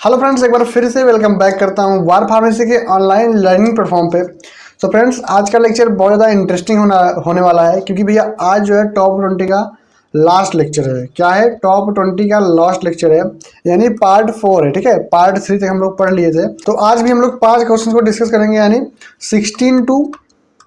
Hello friends, एक बार फिर से वेलकम बैक करता हूँ वार फार्मेसी के ऑनलाइन लर्निंग प्लेटफॉर्म पे। तो फ्रेंड्स, आज का लेक्चर बहुत ज़्यादा इंटरेस्टिंग होने वाला है, क्योंकि भैया आज जो है टॉप 20 का लास्ट लेक्चर है। क्या है? टॉप 20 का लास्ट लेक्चर है, यानी पार्ट 4 है। ठीक है, पार्ट 3 तक हम लोग पढ़ लिए थे। तो आज भी हम लोग 5 क्वेश्चन को डिस्कस करेंगे, यानी 16 to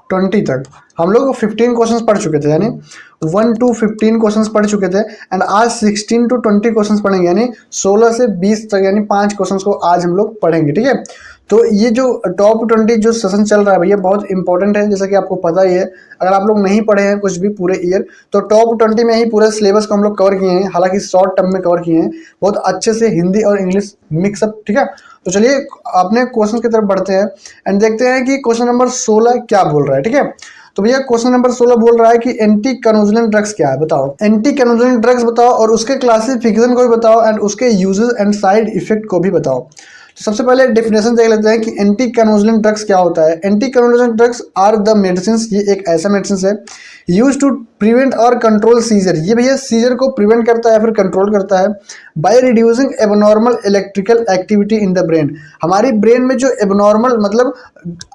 20 तक। हम लोग 15 क्वेश्चंस पढ़ चुके थे, यानी 1 to 15 क्वेश्चंस पढ़ चुके थे। एंड आज 16 to 20 क्वेश्चंस पढ़ेंगे, यानी 16 से 20 तक, यानी 5 क्वेश्चंस को आज हम लोग पढ़ेंगे। ठीक है, तो ये जो टॉप 20 जो सेशन चल रहा है भैया, बहुत इंपॉर्टेंट है, जैसा कि आपको पता ही है। अगर आप लोग नहीं पढ़े हैं कुछ भी पूरे ईयर, तो टॉप 20 में ही पूरे सिलेबस को हम लोग कवर किए हैं। हालांकि शॉर्ट टर्म में कवर किए हैं, बहुत अच्छे से हिंदी और इंग्लिश मिक्सअप। ठीक है, तो चलिए अपने क्वेश्चन की तरफ बढ़ते हैं एंड देखते हैं कि क्वेश्चन नंबर 16 क्या बोल रहा है। ठीक है, तो भैया क्वेश्चन नंबर 16 बोल रहा है कि एंटी कन्वर्जेंट ड्रग्स क्या है, बताओ। एंटी कन्वर्जेंट ड्रग्स बताओ और उसके क्लासिफिकेशन को भी बताओ एंड उसके यूजेस एंड साइड इफेक्ट को भी बताओ। तो सबसे पहले डेफिनेशन देख लेते हैं कि एंटी कन्वर्जेंट ड्रग्स क्या होता है। Anti convergent drugs are the medicine, ये एक ऐसा मेडिसिन है यूज टू प्रिवेंट और कंट्रोल सीजर। ये भैया सीजर को प्रिवेंट करता है, फिर कंट्रोल करता है by reducing abnormal electrical activity in the brain. हमारी ब्रेन में जो एबनॉर्मल मतलब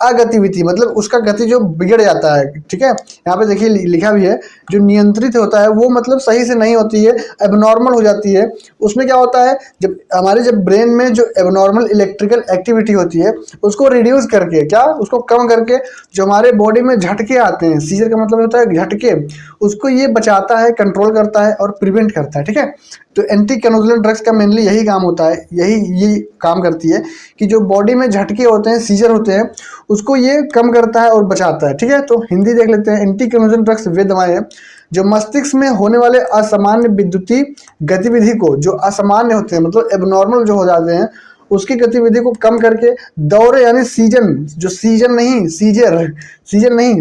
अगतिविधि, मतलब उसका गति जो बिगड़ जाता है। ठीक है, यहाँ पे देखिए लिखा भी है, जो नियंत्रित होता है वो मतलब सही से नहीं होती है, एबनॉर्मल हो जाती है। उसमें क्या होता है, जब ब्रेन में जो एबनॉर्मल इलेक्ट्रिकल एक्टिविटी होती है उसको रिड्यूस करके, क्या उसको कम करके, जो हमारे बॉडी में झटके आते हैं, सीजर का मतलब होता है झटके, उसको ये बचाता है, कंट्रोल करता है और प्रिवेंट करता है। ठीक है, तो एंटी कन्वर्जेंट ड्रग्स का मेनली यही काम होता है, ये काम करती है कि जो बॉडी में झटके होते हैं, सीजर होते हैं, उसको ये कम करता है और बचाता है। ठीक है, तो हिंदी देख लेते हैं। एंटी कन्वर्जेंट ड्रग्स वे दवाएं हैं जो मस्तिष्क में होने वाले असामान्य विद्युतीय गतिविधि को, जो असामान्य होते हैं मतलब एबनॉर्मल जो हो जाते हैं, उसकी गतिविधि को कम करके दौरे यानी सीजन, जो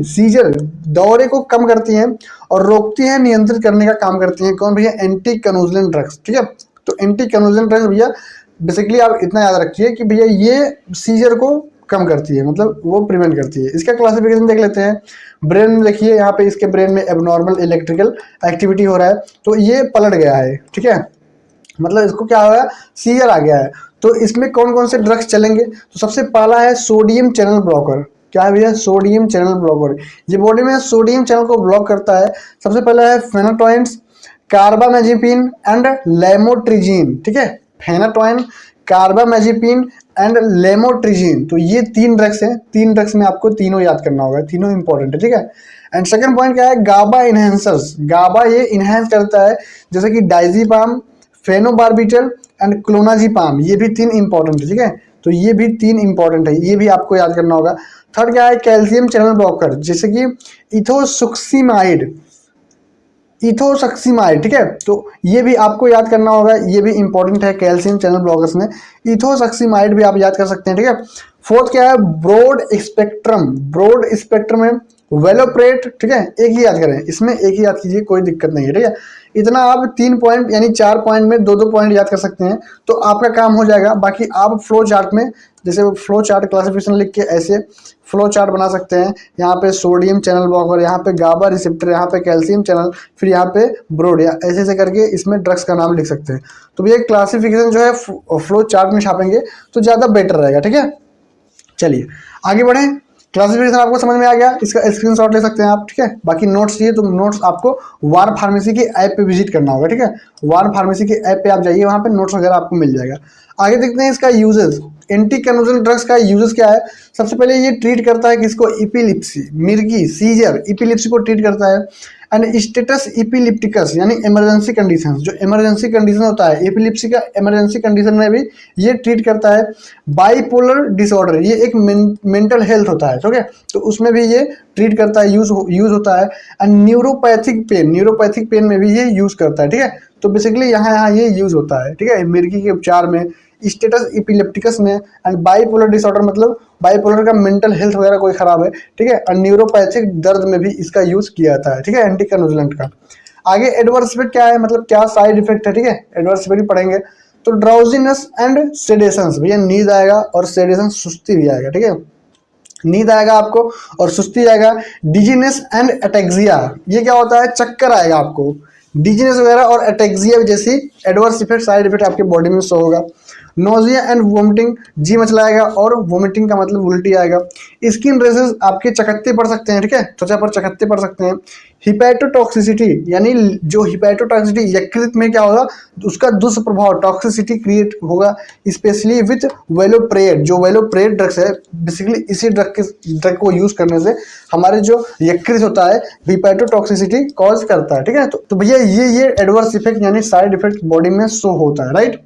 सीजर दौरे को कम करती हैं और रोकती हैं, नियंत्रित करने का काम करती हैं। कौन भैया? Anti convergent drugs. ठीक है, तो एंटी कन्वर्जेंट ड्रग्स भैया बेसिकली आप इतना याद रखिए कि भैया ये सीजर को कम करती है, मतलब वो प्रिवेंट करती है। इसका क्लासिफिकेशन देख लेते हैं। ब्रेन में देखिए, यहाँ पे इसके ब्रेन में एबनॉर्मल इलेक्ट्रिकल एक्टिविटी हो रहा है, तो ये पलट गया है। ठीक है, मतलब इसको क्या हो गया, सीजर आ गया है। तो इसमें कौन कौन से ड्रग्स चलेंगे? तो सबसे पहला है सोडियम चैनल ब्लॉकर। क्या है भैया? Sodium channel blocker. ये बॉडी में सोडियम चैनल को ब्लॉक करता है। सबसे पहला है फेनाटोइन्स, कार्बामेजिपिन एंड लेमोट्रिजीन। ठीक है, फेनाटोइन, कार्बामेजिपिन एंड लेमोट्रिजीन, तो ये 3 ड्रग्स हैं। 3 ड्रग्स में आपको तीनों याद करना होगा, तीनों इंपॉर्टेंट है। ठीक है, एंड सेकंड पॉइंट क्या है? गाबा इनहेंसर्स। गाबा ये इनहेंस करता है, जैसे कि डाइजीपाम, फेनोबार्बिटल एंड क्लोनाजीपाम, ये भी 3 इंपॉर्टेंट है। ठीक है, तो ये भी 3 इंपॉर्टेंट है, ये भी आपको याद करना होगा। थर्ड क्या है? कैल्शियम चैनल ब्लॉकर, जैसे कि इथोसक्सीमाइड। ठीक है, तो ये भी आपको याद करना होगा, ये भी इंपॉर्टेंट है कैल्शियम चैनल ब्लॉकर्स में। इथोसक्सीमाइड भी आप याद कर सकते हैं। ठीक है, फोर्थ क्या है? ब्रॉड स्पेक्ट्रम में वेलोप्रेट। ठीक है, एक ही याद करें, इसमें एक ही याद कीजिए, कोई दिक्कत नहीं है। ठीक है, इतना आप 3 पॉइंट यानी 4 पॉइंट में 2-2 पॉइंट याद कर सकते हैं, तो आपका काम हो जाएगा। बाकी आप फ्लो चार्ट में, जैसे फ्लो चार्ट क्लासिफिकेशन लिख के ऐसे फ्लो चार्ट बना सकते हैं। यहाँ पे सोडियम चैनल ब्लॉकर, यहाँ पे गाबा रिसेप्टर, यहाँ पे कैल्शियम चैनल, फिर यहाँ पे ब्रोड, या ऐसे ऐसे करके इसमें ड्रग्स का नाम लिख सकते हैं। तो ये क्लासिफिकेशन जो है फ्लो चार्ट में छापेंगे तो ज़्यादा बेटर रहेगा। ठीक है, चलिए आगे बढ़ें। क्लासिफिकेशन आपको समझ में आ गया, इसका स्क्रीनशॉट ले सकते हैं आप। ठीक है, बाकी नोट्स चाहिए तो नोट्स आपको वार फार्मेसी के ऐप पे विजिट करना होगा। ठीक है, वार फार्मेसी के ऐप पे आप जाइए, वहाँ पे नोट्स वगैरह आपको मिल जाएगा। आगे देखते हैं इसका यूजेस। एंटी कन्वर्जेंट ड्रग्स का यूजेस क्या है? सबसे पहले ये ट्रीट करता है किसको? इपिलिप्सी, मिर्गी, सीजर, इपिलिप्सी को ट्रीट करता है। एंड स्टेटस इपिलिप्टिकस यानी इमरजेंसी कंडीशन, जो इमरजेंसी कंडीशन होता है एपिलिप्सी का, इमरजेंसी कंडीशन में भी ये ट्रीट करता है। बाइपोलर डिसऑर्डर, ये एक मेंटल हेल्थ होता है। ठीक है, तो उसमें भी ये ट्रीट करता है, यूज होता है। एंड न्यूरोपैथिक पेन में भी ये यूज करता है। ठीक है, तो बेसिकली यहाँ ये यूज होता है। ठीक है, मिर्गी के उपचार में, स्टेटस इपिलेप्टिकस में, एंड बाइपोलर डिसऑर्डर मतलब बाइपोलर का मेंटल हेल्थ वगैरह कोई खराब है। ठीक है, और न्यूरोपैथिक दर्द में भी इसका यूज किया जाता है। ठीक है, एंटी कन्वर्जेंट का। आगे एडवर्स इफेक्ट क्या है, मतलब क्या साइड इफेक्ट है। ठीक है, एडवर्स इफेक्ट भी पढ़ेंगे। तो ड्राउजीनेस एंड सेडेशन, भैया नींद आएगा और सेडेशन सुस्ती भी आएगा। ठीक है, नींद आएगा आपको और सुस्ती आएगा। डिजीनेस एंड एटेक्सिया, ये क्या होता है? चक्कर आएगा आपको। डिजीनेस वगैरह और एटेक्सिया जैसी एडवर्स इफेक्ट, साइड इफेक्ट आपके बॉडी में शो होगा। नोजिया एंड वोमिटिंग, जी मचलाएगा और वोमिटिंग का मतलब उल्टी आएगा। स्किन रेसेस, आपके चकत्ते पड़ सकते हैं, ठीक है, त्वचा पर चकत्ते पड़ सकते हैं। हिपैटोटॉक्सिसिटी, यानी जो हिपैटोटॉक्सिसिटी यकृत में क्या होगा, उसका दुष्प्रभाव टॉक्सिसिटी क्रिएट होगा, स्पेशली विथ वेलोप्रेड। जो वेलोप्रेड ड्रग्स है, बेसिकली इसी ड्रग को यूज करने से हमारे जो यकृत होता है हिपैटोटॉक्सिसिटी कॉज करता है, ठीक है। तो भैया ये एडवर्स इफेक्ट यानी साइड इफेक्ट बॉडी में शो होता है, राइट।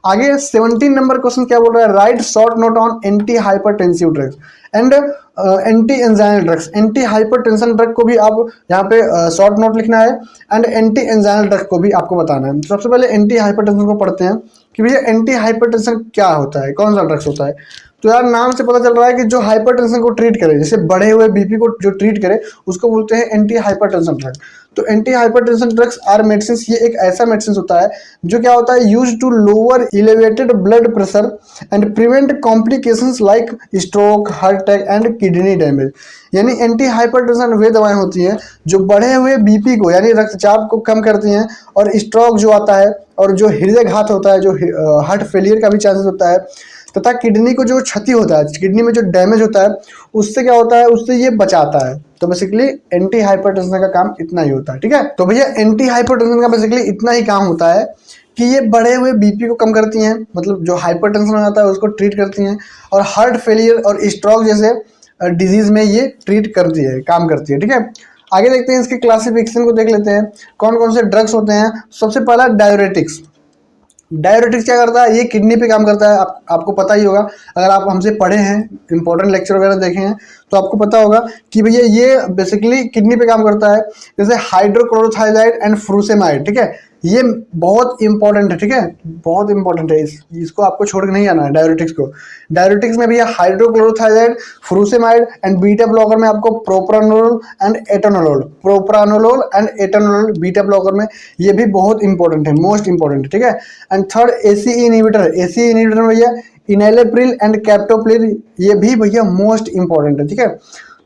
आगे 17 नंबर क्वेश्चन क्या बोल रहा है, right short note on anti hypertensive drugs and anti anginal drugs. Anti hypertension drug को भी आप यहाँ पे शॉर्ट नोट लिखना है एंड एंटी एंजाइनल ड्रग को भी आपको बताना है। सबसे पहले एंटी हाइपरटेंशन को पढ़ते हैं कि भैया एंटी हाइपरटेंशन क्या होता है, कौन सा ड्रग्स होता है। तो यार नाम से पता चल रहा है कि जो हाइपरटेंशन को ट्रीट करे, जैसे बढ़े हुए बीपी को जो ट्रीट करे उसको बोलते हैं एंटी हाइपरटेंशन ड्रग। तो anti hypertension drugs are medicine, ये एक ऐसा मेडिसिन होता है जो क्या होता है, use to lower elevated blood pressure and prevent complications like stroke, heart attack and kidney damage. यानी एंटी हाइपरटेंशन वे दवाएं होती हैं जो बढ़े हुए बीपी को यानी रक्तचाप को कम करती हैं, और स्ट्रोक जो आता है और जो हृदय घात होता है, जो हार्ट फेलियर का भी चांसेस होता है, तथा किडनी को जो क्षति होता है, किडनी में जो डैमेज होता है, उससे क्या होता है, उससे ये बचाता है। तो बेसिकली एंटी हाइपरटेंशन का काम इतना ही होता है, ठीक है। तो भैया एंटी हाइपरटेंशन का बेसिकली इतना ही काम होता है कि ये बढ़े हुए बीपी को कम करती हैं, मतलब जो हाइपरटेंशन हो जाता है उसको ट्रीट करती हैं, और हार्ट फेलियर और स्ट्रोक जैसे डिजीज में ये ट्रीट करती है, काम करती है, ठीक है। आगे देखते हैं इसके क्लासिफिकेशन को, देख लेते हैं कौन कौन से ड्रग्स होते हैं। सबसे पहला डाययूरेटिक्स। डाययूरेटिक्स क्या करता है, ये किडनी पे काम करता है, आपको पता ही होगा, अगर आप हमसे पढ़े हैं, इंपॉर्टेंट लेक्चर वगैरह देखे हैं तो आपको पता होगा कि भैया ये बेसिकली किडनी पे काम करता है। जैसे हाइड्रोक्लोरोथाइजाइड एंड फ्रूसेमाइड, ठीक है, ये बहुत इंपॉर्टेंट है, ठीक है, बहुत इंपॉर्टेंट है, इसको आपको छोड़ के नहीं आना है डाययूरेटिक्स को। डाययूरेटिक्स में भैया hydrochlorothiazide, frusemide and beta blocker में आपको propranolol and atenolol, propranolol and atenolol beta blocker में, ये भी बहुत इंपॉर्टेंट है, मोस्ट इंपॉर्टेंट है, ठीक है। And third AC inhibitor, AC inhibitor में भैया इनैलेप्रिल एंड कैप्टोप्रिल, ये भी भैया मोस्ट इंपॉर्टेंट है, ठीक है।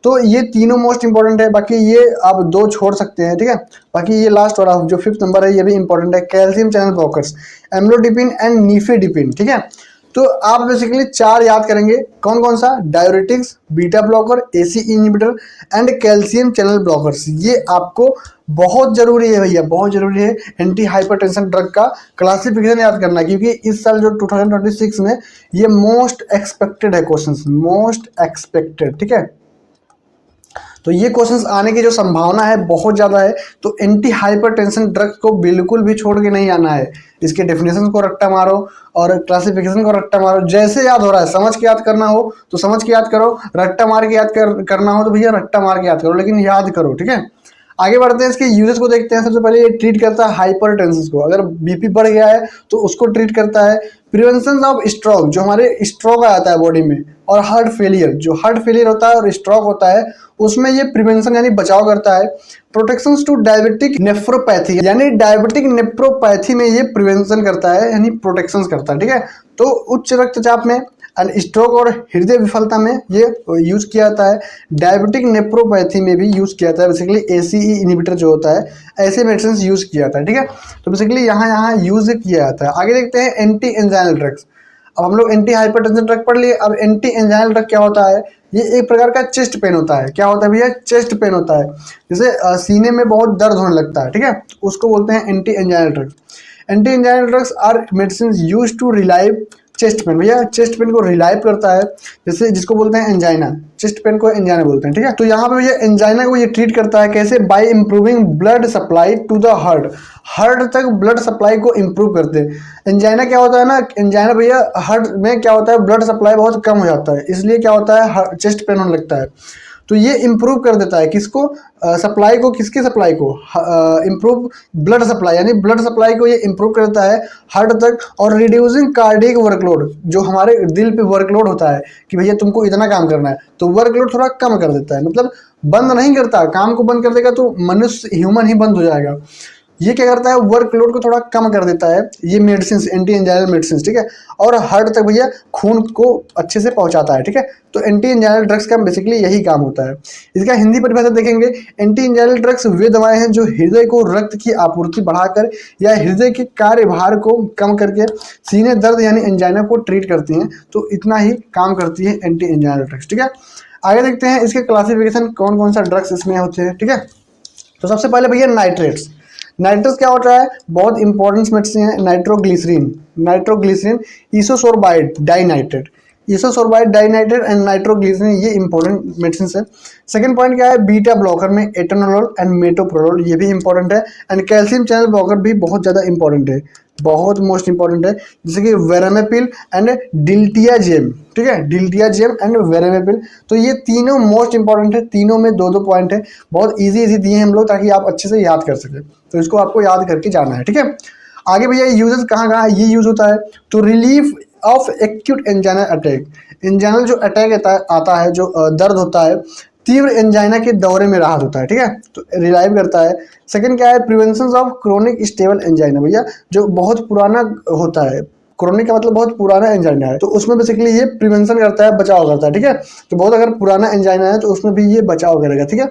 तो ये तीनों मोस्ट इंपॉर्टेंट है, बाकी ये आप दो छोड़ सकते हैं, ठीक है। बाकी ये लास्ट वाला जो 5th नंबर है ये भी इंपॉर्टेंट है, calcium channel blockers, amlodipine and nifedipine, ठीक है। तो आप बेसिकली 4 याद करेंगे, कौन कौन सा, diuretics, beta blocker, AC inhibitor and calcium channel blockers. ये आपको बहुत जरूरी है भैया, बहुत जरूरी है एंटी हाइपरटेंशन ड्रग का क्लासिफिकेशन याद करना, क्योंकि इस साल जो 2026 में ये मोस्ट एक्सपेक्टेड है क्वेश्चंस, मोस्ट एक्सपेक्टेड, ठीक है। तो ये क्वेश्चंस आने की जो संभावना है बहुत ज़्यादा है। तो एंटी हाइपरटेंशन ड्रग को बिल्कुल भी छोड़ के नहीं आना है, इसके डेफिनेशन को रट्टा मारो और क्लासिफिकेशन को रट्टा मारो, जैसे याद हो रहा है, समझ के याद करना हो तो समझ के याद करो, रट्टा मार के याद करना हो तो भैया रट्टा मार के याद करो, लेकिन याद करो, ठीक है। आगे बढ़ते हैं, इसके यूजेस को देखते हैं। सबसे पहले ये ट्रीट करता है हाइपरटेंशन को, अगर बीपी बढ़ गया है तो उसको ट्रीट करता है। प्रिवेंशन ऑफ स्ट्रोक, जो हमारे स्ट्रोक आ जाता है बॉडी में, और हार्ट फेलियर, जो हार्ट फेलियर होता है और स्ट्रोक होता है उसमें ये प्रिवेंशन यानी बचाव करता है। प्रोटेक्शन टू डायबिटिक नेफ्रोपैथी, यानी डायबिटिक नेफ्रोपैथी में ये प्रिवेंशन करता है, यानी प्रोटेक्शन करता है, ठीक है। तो उच्च रक्तचाप में, स्ट्रोक और हृदय विफलता में ये यूज किया जाता है। डायबिटिक नेफ्रोपैथी में भी यूज किया जाता है, बेसिकली एसीई इनहिबिटर जो होता है, ऐसे मेडिसिन यूज किया जाता है, ठीक है। तो बेसिकली यहाँ यूज किया जाता है। आगे देखते हैं एंटी एंजाइनल ड्रग्स। अब हम लोग एंटी हाइपरटेंशन ड्रग पढ़ लिए, अब एंटी एंजाइनल ड्रग क्या होता है, ये एक प्रकार का चेस्ट पेन होता है। क्या होता है भैया, चेस्ट पेन होता है, जैसे सीने में बहुत दर्द होने लगता है, ठीक है, उसको बोलते हैं anti anginal drugs. Anti anginal drugs are medicine use to relieve chest pain, भैया चेस्ट पेन को रिलाइव करता है, जैसे जिसको बोलते हैं एंजाइना, चेस्ट पेन को एंजाइना बोलते हैं, ठीक है। तो यहाँ पे भैया एंजाइना को ये ट्रीट करता है कैसे, by improving blood supply to the heart, heart तक ब्लड सप्लाई को इंप्रूव करते हैं। एंजाइना क्या होता है ना, एंजाइना भैया हार्ट में क्या होता है, ब्लड सप्लाई बहुत कम हो जाता है, इसलिए क्या होता है, चेस्ट पेन होने लगता है। तो ये इंप्रूव कर देता है किसको, सप्लाई को, किसकी सप्लाई को, इंप्रूव ब्लड सप्लाई, यानी ब्लड सप्लाई को ये इंप्रूव करता है हार्ट तक। और रिड्यूसिंग कार्डियक वर्कलोड, जो हमारे दिल पे वर्कलोड होता है कि भैया तुमको इतना काम करना है, तो वर्कलोड थोड़ा कम कर देता है, मतलब बंद नहीं करता, काम को बंद कर देगा तो मनुष्य ह्यूमन ही बंद हो जाएगा। ये क्या करता है, वर्कलोड को थोड़ा कम कर देता है ये मेडिसिन, एंटी एंजाइनल मेडिसिन, ठीक है, और हार्ट तक भैया खून को अच्छे से पहुंचाता है, ठीक है। तो एंटी एंजाइनल ड्रग्स का बेसिकली यही काम होता है। इसका हिंदी परिभाषा देखेंगे, एंटी एंजाइनल ड्रग्स वे दवाएं हैं जो हृदय को रक्त की आपूर्ति बढ़ाकर या हृदय के कार्यभार को कम करके सीने दर्द यानी एंजाइना को ट्रीट करती हैं। तो इतना ही काम करती है एंटी एंजाइनल ड्रग्स, ठीक है। आगे देखते हैं इसके क्लासिफिकेशन, कौन कौन सा ड्रग्स इसमें होते हैं, ठीक है। तो सबसे पहले भैया नाइट्रेट्स। नाइट्रेट्स क्या होता है, बहुत इंपॉर्टेंट मेडिसिन है। Nitroglycerin, nitroglycerin, isosorbide dinitrate, isosorbide dinitrate and nitroglycerin, ये इंपॉर्टेंट मेडिसिन है। सेकंड पॉइंट क्या है, बीटा ब्लॉकर में एटेनोलोल एंड मेटोप्रोलोल, ये भी इंपॉर्टेंट है। एंड कैल्शियम चैनल ब्लॉकर भी बहुत ज़्यादा इंपॉर्टेंट है, बहुत मोस्ट इंपॉर्टेंट है, जैसे कि वेरामेपिल एंड डिल्टियाजेम, ठीक है, डिल्टियाजेम एंड वेरामेपिल। तो ये तीनों मोस्ट इंपॉर्टेंट है, तीनों में दो दो पॉइंट है, बहुत इजी इजी दिए हैं हम लोग ताकि आप अच्छे से याद कर सकें। तो इसको आपको याद करके जाना है, ठीक है। आगे भैया यूजेस कहाँ कहाँ ये यूज होता है, तो relief of acute anginal attack, anginal जो अटैक आता है, जो दर्द होता है, तीव्र एंजाइना के दौरे में राहत होता है, ठीक है, तो रिलाइव करता है। सेकंड क्या है, prevention of chronic stable angina, भैया जो बहुत पुराना होता है, क्रोनिक का मतलब बहुत पुराना एंजाइना है, तो उसमें बेसिकली ये प्रिवेंशन करता है, बचाव करता है, ठीक है। तो बहुत अगर पुराना एंजाइना है तो उसमें भी ये बचाव करेगा, ठीक है।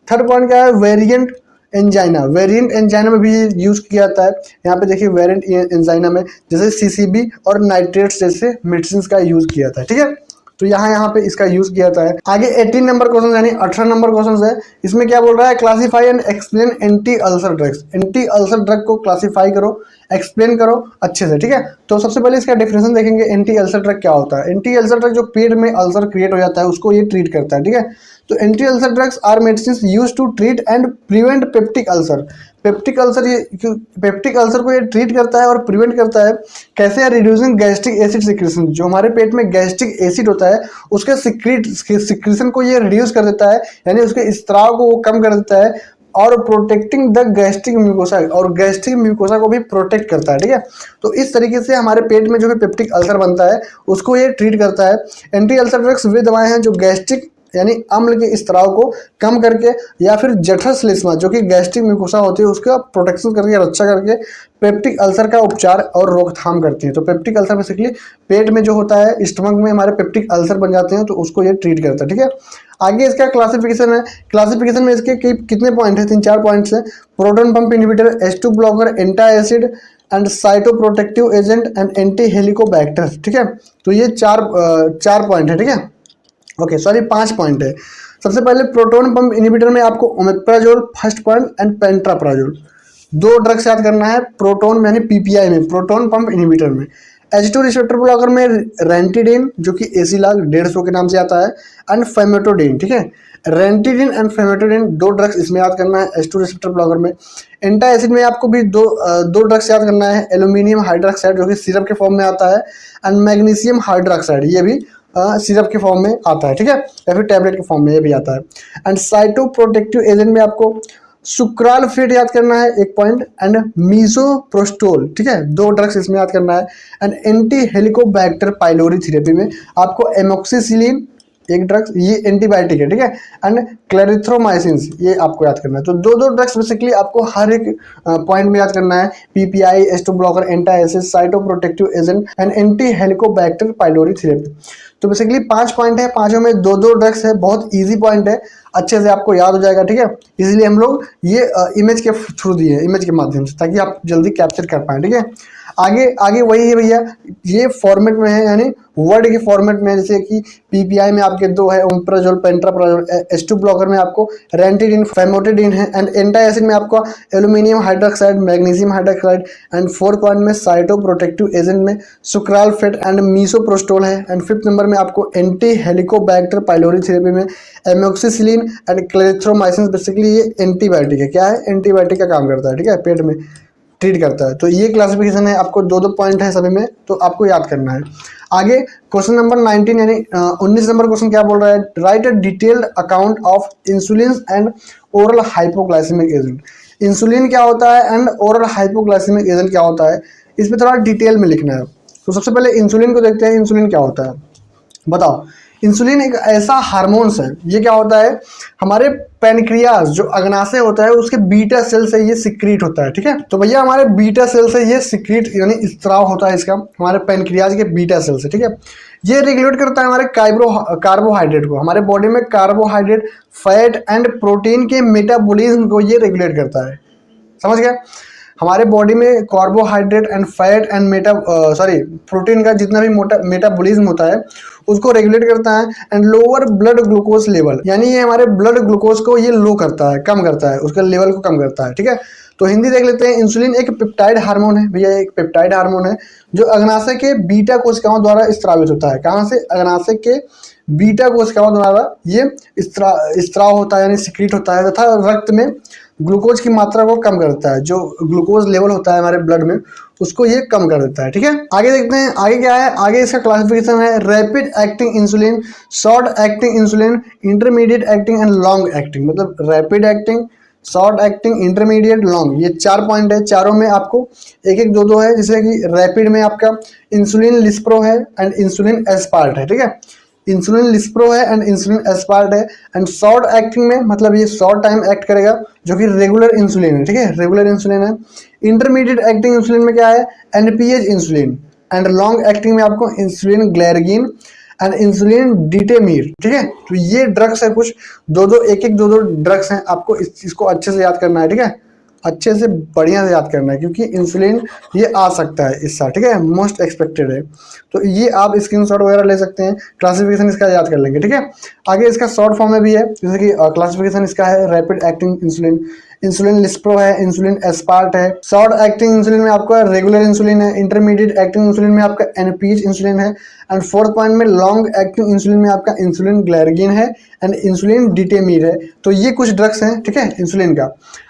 थर्ड पॉइंट क्या है, वेरिएंट एंजाइना, वेरिएंट एंजाइना में भी यूज किया जाता है। यहाँ पे देखिए वेरिएंट एंजाइना में जैसे सीसीबी और नाइट्रेट्स जैसे मेडिसिन का यूज किया जाता है, ठीक है। तो यहाँ पे इसका यूज किया जाता है। आगे 18 नंबर क्वेश्चन यानी 18 नंबर क्वेश्चन है। इसमें क्या बोल रहा है, classify and explain anti ulcer drugs, anti ulcer drug को क्लासीफाई करो, एक्सप्लेन करो अच्छे से, ठीक है। तो सबसे पहले इसका डेफिनेशन देखेंगे, एंटी अल्सर ड्रग क्या होता है। एंटी अल्सर ड्रग जो पेट में अल्सर क्रिएट हो जाता है उसको ये ट्रीट करता है, ठीक है। तो anti ulcer drugs are medicine use to treat and prevent peptic ulcer, peptic ulcer, ये पेप्टिक अल्सर को ये ट्रीट करता है और प्रिवेंट करता है। कैसे, रिड्यूसिंग गैस्ट्रिक एसिड सिक्रेशन, जो हमारे पेट में गैस्ट्रिक एसिड होता है उसके सिक्रेशन को ये रिड्यूस कर देता है, यानी उसके स्त्राव को वो कम कर देता है, और प्रोटेक्टिंग द गैस्ट्रिक म्यूकोसा, और गैस्ट्रिक म्यूकोसा को भी प्रोटेक्ट करता है, ठीक है। तो इस तरीके से हमारे पेट में जो भी पेप्टिक अल्सर बनता है उसको ये ट्रीट करता है। एंटी अल्सर ड्रग्स वे दवाएं हैं जो गैस्ट्रिक यानी अम्ल के स्त्राव को कम करके या फिर जठरश्लेष्मा जो कि गैस्ट्रिक म्यूकोसा होती है उसका प्रोटेक्शन करके, रक्षा करके पेप्टिक अल्सर का उपचार और रोकथाम करती है। तो पेप्टिक अल्सर बेसिकली पेट में जो होता है, स्टमक में हमारे पेप्टिक अल्सर बन जाते हैं, तो उसको ये ट्रीट करता है, ठीक है। आगे इसका क्लासिफिकेशन है, क्लासिफिकेशन में इसके कितने पॉइंट है, 3-4 पॉइंट्स है। Proton pump inhibitor, H2 blocker, anti acid and cytoprotective agent and anti Helicobacter, ठीक है। तो ये चार पॉइंट है, ठीक है, ओके सॉरी 5 पॉइंट है। सबसे पहले प्रोटॉन पंप इनहिबिटर में आपको ओमेप्राजोल फर्स्ट पॉइंट एंड पेंट्राप्राजोल, दो ड्रग्स याद करना है प्रोटॉन यानी पीपीआई में, प्रोटॉन पंप इनहिबिटर में। H2 रिसेप्टर ब्लॉकर में रेंटिडिन जो कि एसिलाग 150 के नाम से आता है, एंड फेमेटोडिन, ठीक है। रेंटिडिन एंड फेमेटोडिन दो ड्रग्स इसमें याद करना है H2 रिसेप्टर ब्लॉकर में। एंटी एसिड में आपको भी दो ड्रग्स याद करना है, एल्यूमिनियम हाइड्रोक्साइड जो कि सिरप के फॉर्म में आता है, एंड मैग्नीशियम हाइड्रोक्साइड, ये भी सिरप के फॉर्म में आता है, ठीक है, या फिर टैबलेट के फॉर्म में ये भी आता है। एंड साइटोप्रोटेक्टिव एजेंट में आपको सुक्रालफेट याद करना है 1 पॉइंट, एंड मीसोप्रोस्टोल, ठीक है, 2 ड्रग्स इसमें याद करना है। And anti Helicobacter pylori therapy में आपको एमोक्सिसिलिन 1 ड्रग्स, ये एंटीबायोटिक है, ठीक है, एंड क्लेरिथ्रोमाइसिन ये आपको याद करना है। तो दो ड्रग्स बेसिकली आपको हर एक पॉइंट में याद करना है, PPI, H2 blocker, anti acid, cytoprotective agent and anti Helicobacter pylori therapy. तो बेसिकली 5 पॉइंट है, पांचों में दो ड्रग्स है, बहुत इजी पॉइंट है, अच्छे से आपको याद हो जाएगा, ठीक है। इसलिए हम लोग ये इमेज के थ्रू दिए, इमेज के माध्यम से, ताकि आप जल्दी कैप्चर कर पाए, ठीक है। आगे वही है भैया, ये फॉर्मेट में है, यानी वर्ड के फॉर्मेट में, जैसे कि पीपीआई में आपके 2 है, ओमेप्राजोल, पेंट्राप्राजोल। H2 ब्लॉकर में आपको रेंटिडिन, फेमोटिडिन है, एंड एंटी एसिड में आपको aluminium hydroxide, magnesium hydroxide, and 4th point में साइटोप्रोटेक्टिव एजेंट में सुक्रालफेट एंड मीसोप्रोस्टोल है, एंड 5th नंबर में आपको एंटी हेलिकोबैक्टर पाइलोरी थेरेपी में एमोक्सिसिलिन एंड क्लेरिथ्रोमाइसिन, बेसिकली ये एंटीबायोटिक है, क्या है, एंटीबायोटिक का काम करता है, ठीक है, पेट में ट्रीट करता है। तो ये क्लासिफिकेशन है, आपको दो पॉइंट है सभी में, तो आपको याद करना है। आगे क्वेश्चन नंबर 19 यानी 19 नंबर क्वेश्चन क्या बोल रहा है, write a detailed account of insulin and oral hypoglycaemic agent. Insulin क्या होता है एंड ओरल हाइपोग्लाइसेमिक एजेंट क्या होता है, इसमें थोड़ा डिटेल में लिखना है। तो सबसे पहले इंसुलिन को देखते हैं, इंसुलिन क्या होता है बताओ। इंसुलिन एक ऐसा हार्मोन्स है, ये क्या होता है, हमारे पैनक्रियाज जो अग्नाशय होता है उसके बीटा सेल से ये सिक्रीट होता है। ठीक है, तो भैया हमारे बीटा सेल से ये सिक्रीट यानी स्त्राव होता है इसका, हमारे पैनक्रियाज के बीटा सेल से। ठीक है, ये रेगुलेट करता है हमारे कार्बोहाइड्रेट को, हमारे बॉडी में कार्बोहाइड्रेट, फैट एंड प्रोटीन के मेटाबॉलिज्म को ये रेगुलेट करता है। समझ गया, हमारे बॉडी में carbohydrate and fat and protein का जितना भी मेटाबॉलिज्म होता है उसको रेगुलेट करता है। And lower blood glucose level, यानी ये हमारे ब्लड ग्लूकोज को ये लो करता है, कम करता है, उसके लेवल को कम करता है। ठीक है, तो हिंदी देख लेते हैं। इंसुलिन एक पेप्टाइड हार्मोन है भैया, एक पेप्टाइड हार्मोन है जो अग्नाशय के बीटा कोशिकाओं द्वारा स्त्रावित होता है। कहाँ से? अग्नाशय के बीटा कोशिकाओं द्वारा ये स्त्राव होता है यानी सिक्रीट होता है, तथा रक्त में ग्लूकोज की मात्रा को कम करता है, जो ग्लूकोज लेवल होता है हमारे ब्लड में उसको ये कम कर देता है। ठीक है, आगे देखते हैं आगे क्या है। आगे इसका क्लासिफिकेशन है rapid acting insulin, short acting insulin, intermediate acting and long acting. मतलब rapid acting, short acting, intermediate, long, ये 4 पॉइंट है। चारों में आपको एक एक दो है, जैसे कि रैपिड में आपका इंसुलिन लिस्प्रो है एंड इंसुलिन एस्पार्ट है। ठीक है, इंसुलिन लिस्प्रो है एंड इंसुलिन एस्पार्ट है। एंड शॉर्ट एक्टिंग में मतलब ये शॉर्ट टाइम एक्ट करेगा, जो कि रेगुलर इंसुलिन है। ठीक है, रेगुलर इंसुलिन है। इंटरमीडिएट एक्टिंग इंसुलिन में क्या है? NPH insulin. And long acting में आपको इंसुलिन ग्लैरगिन एंड इंसुलिन डिटेमीर। ठीक है, तो ये ड्रग्स है कुछ, एक एक दो ड्रग्स हैं, आपको इसको अच्छे से याद करना है। ठीक है, अच्छे से बढ़िया से याद करना है, क्योंकि इंसुलिन ये आ सकता है इस साल। ठीक है, मोस्ट एक्सपेक्टेड है, तो ये आप स्क्रीनशॉट वगैरह ले सकते हैं, क्लासिफिकेशन इसका याद कर लेंगे। ठीक है, आगे इसका शॉर्ट फॉर्म में भी है, जैसे कि क्लासिफिकेशन इसका है rapid acting insulin, insulin lispro है, इंसुलिन एस्पार्ट है। शॉर्ट एक्टिंग इंसुलिन में आपका रेगुलर इंसुलिन है। इंटरमीडिएट एक्टिंग इंसुलिन में आपका एनपीएच इंसुलिन है। एंड फोर्थ पॉइंट में लॉन्ग एक्टिंग इंसुलिन में आपका इंसुलिन ग्लैरगिन है एंड इंसुलिन डिटेमीर है। तो ये कुछ ड्रग्स हैं, ठीक है, इंसुलिन का।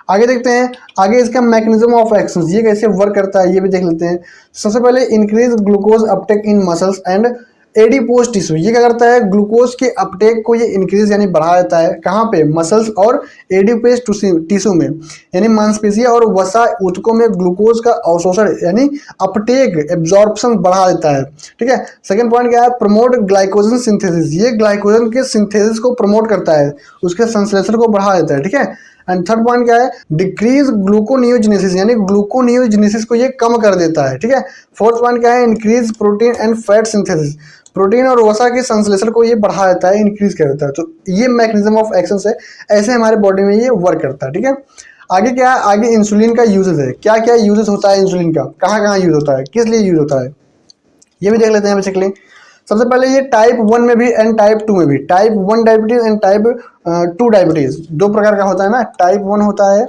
आगे देखते हैं आगे इसका मैकेनिज्म ऑफ एक्शन, ये कैसे वर्क करता है ये भी देख लेते हैं। सबसे पहले increase glucose Uptake in muscles and adipose tissue, ये क्या करता है? ग्लूकोज के अपटेक को ये इंक्रीज यानी बढ़ा देता है। कहाँ पे? मसल्स और एडिपोज टिश्यू में, यानी मांसपेशियां और वसा ऊतकों में ग्लूकोज का अवशोषण यानी अपटेक, एब्जॉर्प्शन बढ़ा देता है। ठीक है, सेकंड पॉइंट क्या है? प्रमोट ग्लाइकोजन सिंथेसिस, ये ग्लाइकोजन के सिंथेसिस को प्रमोट करता है, उसके संश्लेषण को बढ़ा देता है। ठीक है, एंड थर्ड पॉइंट क्या है? डिक्रीज ग्लूकोनियोजेनेसिस, यानी ग्लूकोनियोजेनेसिस को ये कम कर देता है। ठीक है, फोर्थ पॉइंट क्या है? Increase protein and fat synthesis, protein और वसा के संश्लेषण को ये बढ़ा देता है, इंक्रीज कर देता है। तो ये मैकेनिज्म ऑफ एक्शन है, ऐसे हमारे बॉडी में ये वर्क करता है। ठीक है, आगे क्या है? आगे इंसुलिन का यूजेस है, क्या क्या यूजेस होता है इंसुलिन का, कहाँ कहाँ यूज होता है, किस लिए यूज होता है, ये भी देख लेते हैं बेसिकली। सबसे पहले ये टाइप 1 में भी एंड टाइप 2 में भी, type 1 diabetes and type 2 diabetes, दो प्रकार का होता है ना, टाइप 1 होता है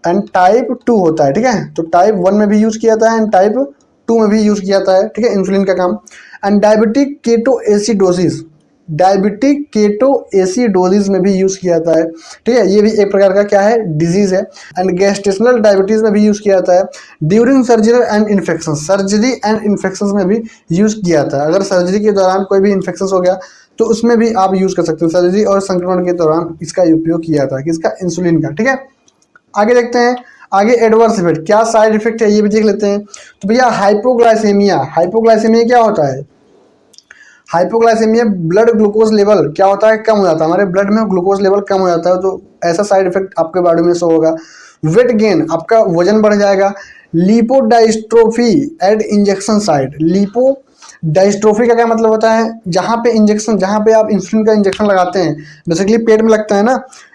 एंड टाइप 2 होता है। ठीक है, तो टाइप 1 में भी यूज किया जाता है एंड टाइप 2 में भी यूज किया जाता है। ठीक है, इंसुलिन का काम। And diabetic keto acidosis, diabetic keto acidosis में भी यूज किया जाता है। ठीक है, ये भी एक प्रकार का क्या है? डिजीज है। एंड गैस्ट्रेशनल डायबिटीज में भी यूज किया जाता है। During surgery and infection, surgery and infection में भी यूज किया जाता है। अगर सर्जरी के दौरान कोई भी इन्फेक्शन हो गया तो उसमें भी आप यूज कर सकते हो। सर्जरी और संक्रमण के दौरान इसका उपयोग किया जाता है, किसका? इंसुलिन का। ठीक है, आगे देखते हैं आगे एडवर्स इफेक्ट, क्या साइड इफेक्ट है ये भी देख लेते हैं। तो भैया हाइपोग्लाइसेमिया, हाइपोग्लाइसेमिया क्या होता है? हाइपोग्लाइसेमिया ब्लड ग्लूकोज लेवल क्या होता है? कम हो जाता है, हमारे ब्लड में ग्लूकोज लेवल कम हो जाता है, तो ऐसा साइड इफेक्ट आपके बॉडी में शो होगा। वेट गेन, आपका वजन बढ़ जाएगा। लिपोडाइस्ट्रोफी एट इंजेक्शन साइट, लिपो डायस्ट्रोफी का क्या मतलब होता है? जहाँ पे इंजेक्शन, जहाँ पे आप इंसुलिन का इंजेक्शन लगाते हैं, बेसिकली पेट में लगता है ना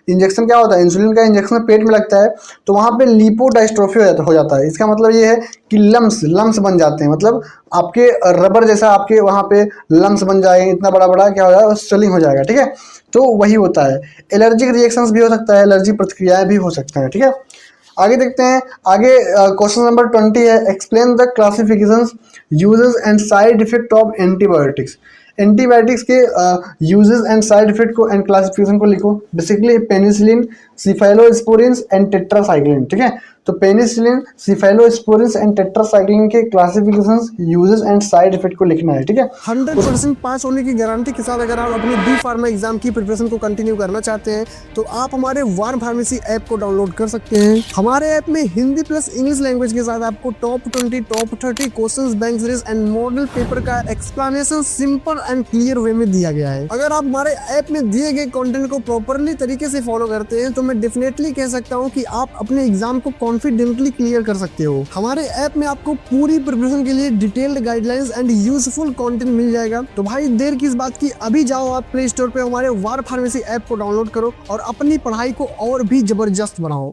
इंजेक्शन, क्या होता है? इंसुलिन का इंजेक्शन पेट में लगता है, तो वहाँ पे लिपोडायस्ट्रोफी हो जाता है। इसका मतलब ये है कि लम्स बन जाते हैं, मतलब आपके रबर जैसा आपके वहाँ पे लम्स बन जाएंगे, इतना बड़ा बड़ा क्या हो जाएगा? स्वेलिंग हो जाएगा। ठीक है, तो वही होता है। एलर्जिक रिएक्शंस भी हो सकता है, एलर्जी प्रतिक्रियाएं भी हो सकता है। ठीक है, आगे देखते हैं आगे क्वेश्चन नंबर 20 है, explain the classifications, uses and side effect of antibiotics. Antibiotics के यूजेस एंड साइड इफेक्ट को एंड क्लासिफिकेशन को लिखो। Basically penicillin सिफेलोस्पोरिन्स and tetracycline. ठीक है, तो पेनिसिलिन, सिफेलोस्पोरिन्स एंड टेट्रासाइक्लिन के classifications, uses and side effect को लिखना है। ठीक है, 100% पास होने की गारंटी के साथ अगर आप अपनी बी फार्मा एग्जाम की प्रिपरेशन को कंटिन्यू करना चाहते हैं तो आप हमारे वार फार्मेसी ऐप को डाउनलोड कर सकते हैं। हमारे ऐप में हिंदी प्लस इंग्लिश लैंग्वेज के साथ आपको top 20, top 30 questions, bank series and model paper का explanation simple and clear way में दिया गया है। अगर आप हमारे ऐप में दिए गए कंटेंट को प्रॉपरली तरीके से फॉलो करते हैं तो मैं डेफिनेटली कह सकता हूं कि आप अपने एग्जाम को कॉन्फिडेंटली क्लियर कर सकते हो। हमारे ऐप में आपको पूरी प्रिपरेशन के लिए detailed guidelines and useful content मिल जाएगा। तो भाई देर किस बात की, अभी जाओ आप प्ले स्टोर पे हमारे वार फार्मेसी ऐप को डाउनलोड करो और अपनी पढ़ाई को और भी जबरदस्त बनाओ।